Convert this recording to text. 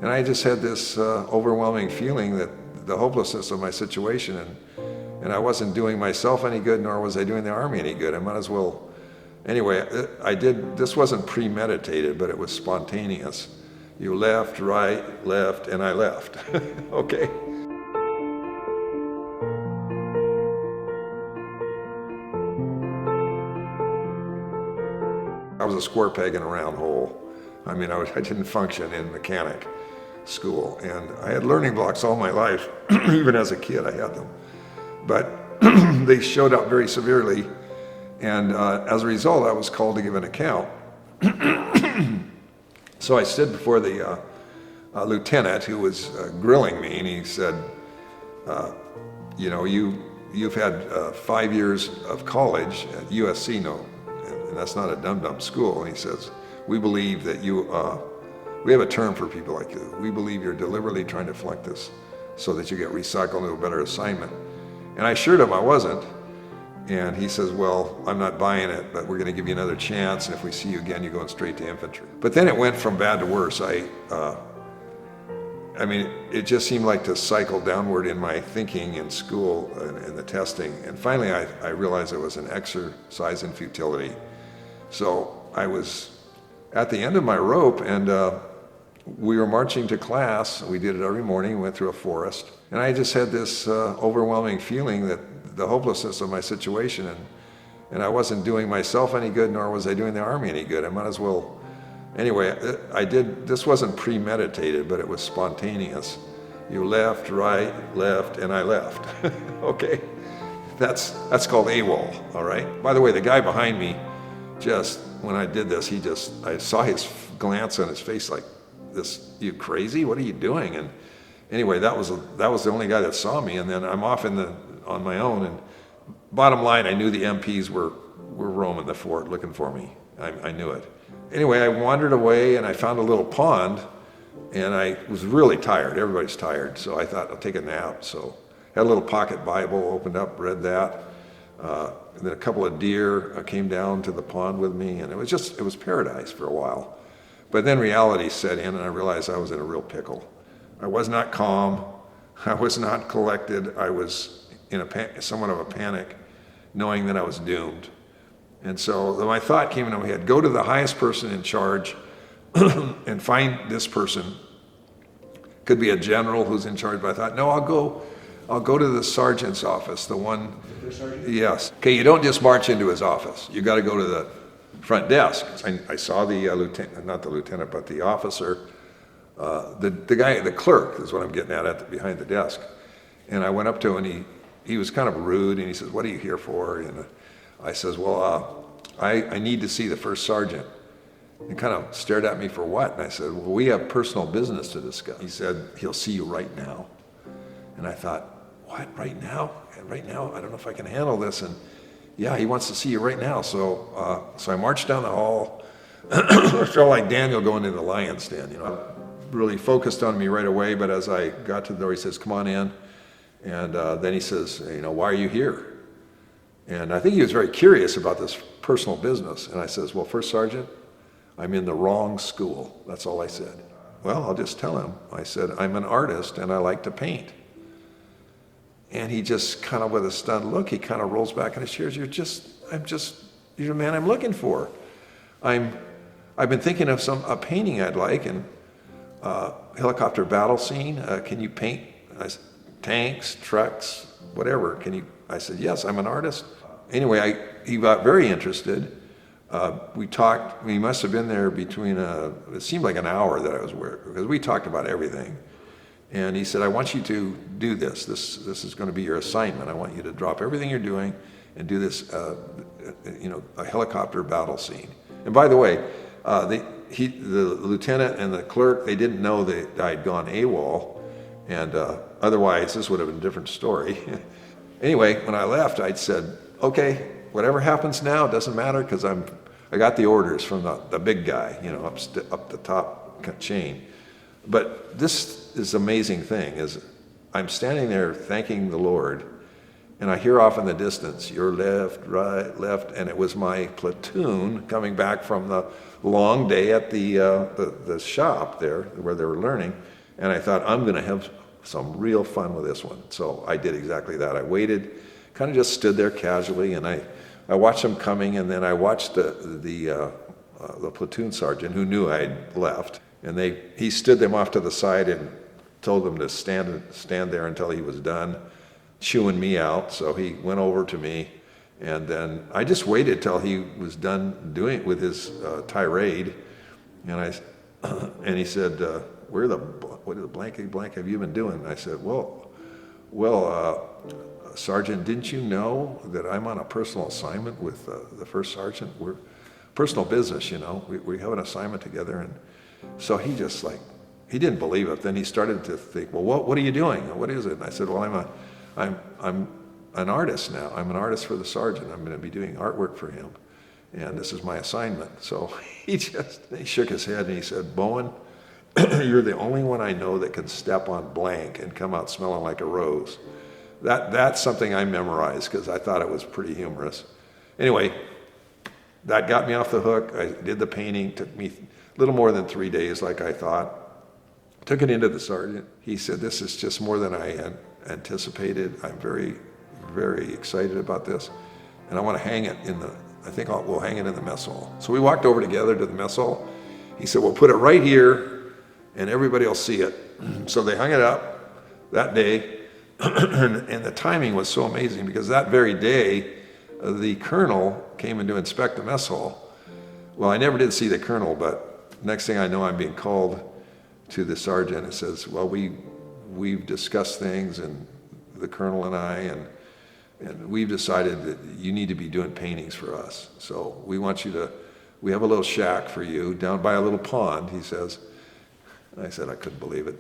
And I just had this overwhelming feeling that the hopelessness of my situation, and I wasn't doing myself any good, nor was I doing the Army any good. I might as well, anyway, this wasn't premeditated, but it was spontaneous. You left, right, left, and I left, okay? I was a square peg in a round hole. I mean, I didn't function in mechanic school, and I had learning blocks all my life. Even as a kid, I had them. But they showed up very severely, and as a result, I was called to give an account. So I stood before the lieutenant who was grilling me, and he said, you know, you've had 5 years of college at USC, no, and that's not a dum-dum school. And he says, we believe that we have a term for people like you. We believe you're deliberately trying to flunk this so that you get recycled into a better assignment. And I assured him I wasn't. And he says, well, I'm not buying it, but we're going to give you another chance. And if we see you again, you're going straight to infantry. But then it went from bad to worse. I mean, it just seemed like to cycle downward in my thinking in school and the testing. And finally, I realized it was an exercise in futility. So I was at the end of my rope, and we were marching to class. We did it every morning. We went through a forest. And I just had this overwhelming feeling that the hopelessness of my situation, and I wasn't doing myself any good, nor was I doing the Army any good. I might as well, anyway, this wasn't premeditated, but it was spontaneous. You left, right, left, and I left, okay? That's called AWOL, all right? By the way, the guy behind me, just, when I did this, I saw his glance on his face like, this, you crazy? What are you doing? And anyway, that was the only guy that saw me, and then I'm off on my own, and bottom line, I knew the MPs were roaming the fort looking for me. I knew it. Anyway, I wandered away, and I found a little pond, and I was really tired. Everybody's tired, so I thought I'll take a nap. So I had a little pocket Bible, opened up, read that. And then a couple of deer came down to the pond with me, and it was paradise for a while. But then reality set in, and I realized I was in a real pickle. I was not calm. I was not collected. I was in somewhat of a panic, knowing that I was doomed. And so my thought came into my head, go to the highest person in charge and find this person. Could be a general who's in charge, but I thought, no, I'll go to the sergeant's office, the one. The sergeant? Yes. Okay, you don't just march into his office. You got to go to the front desk. I saw the lieutenant, not the lieutenant, but the officer, the guy, the clerk is what I'm getting at behind the desk. And I went up to him, and he was kind of rude, and he says, what are you here for? And I says, well, I need to see the first sergeant. He kind of stared at me for what? And I said, well, we have personal business to discuss. He said, he'll see you right now. And I thought, what, right now? And right now, I don't know if I can handle this. And yeah, he wants to see you right now. So I marched down the hall. I felt like Daniel going into the lion's den, you know. Really focused on me right away, but as I got to the door, he says, come on in. And then he says, you know, why are you here? And I think he was very curious about this personal business. And I says, well, First Sergeant, I'm in the wrong school. That's all I said. Well, I'll just tell him. I said, I'm an artist and I like to paint. And he just kind of, with a stunned look, he kind of rolls back in his chair. You're the man I'm looking for. I've been thinking of a painting I'd like, and helicopter battle scene. Can you paint tanks, trucks, whatever? I said, yes, I'm an artist. Anyway, he got very interested. We talked, we must have been there between, it seemed like an hour that I was there, because we talked about everything. And he said, I want you to do this. This is going to be your assignment. I want you to drop everything you're doing and do this, a helicopter battle scene. And by the way, the lieutenant and the clerk, they didn't know that I'd gone AWOL, and otherwise this would have been a different story. Anyway, when I left, I'd said, okay, whatever happens now doesn't matter, because I got the orders from the big guy, you know, up the top chain. But this is the amazing thing, is I'm standing there thanking the Lord, and I hear off in the distance, you're left, right, left, and it was my platoon coming back from the long day at the shop there where they were learning. And I thought, I'm gonna have some real fun with this one. So I did exactly that. I waited, kind of just stood there casually, and I watched them coming, and then I watched the platoon sergeant who knew I'd left, and he stood them off to the side and told them to stand there until he was done chewing me out. So he went over to me, and then I just waited till he was done doing with his tirade, and he said, what the blank have you been doing? And I said, well, Sergeant, didn't you know that I'm on a personal assignment with the first sergeant? We're personal business, you know. We have an assignment together. And so he just he didn't believe it. Then he started to think, well, what are you doing? What is it? And I said, well, I'm an artist now. I'm an artist for the sergeant. I'm going to be doing artwork for him, and this is my assignment. So he shook his head and he said, Bowen, you're the only one I know that can step on blank and come out smelling like a rose. That's something I memorized because I thought it was pretty humorous. Anyway, that got me off the hook. I did the painting. Took me a little more than 3 days, like I thought. Took it into the sergeant. He said, this is just more than I had anticipated. I'm very, very excited about this. And I want to hang it we'll hang it in the mess hall. So we walked over together to the mess hall. He said, we'll put it right here and everybody will see it. So they hung it up that day. And the timing was so amazing because that very day, the colonel came in to inspect the mess hall. Well, I never did see the colonel, but next thing I know, I'm being called to the sergeant. It says, well, we've discussed things, and the colonel and I, and we've decided that you need to be doing paintings for us. So we have a little shack for you down by a little pond, he says. And I said I couldn't believe it.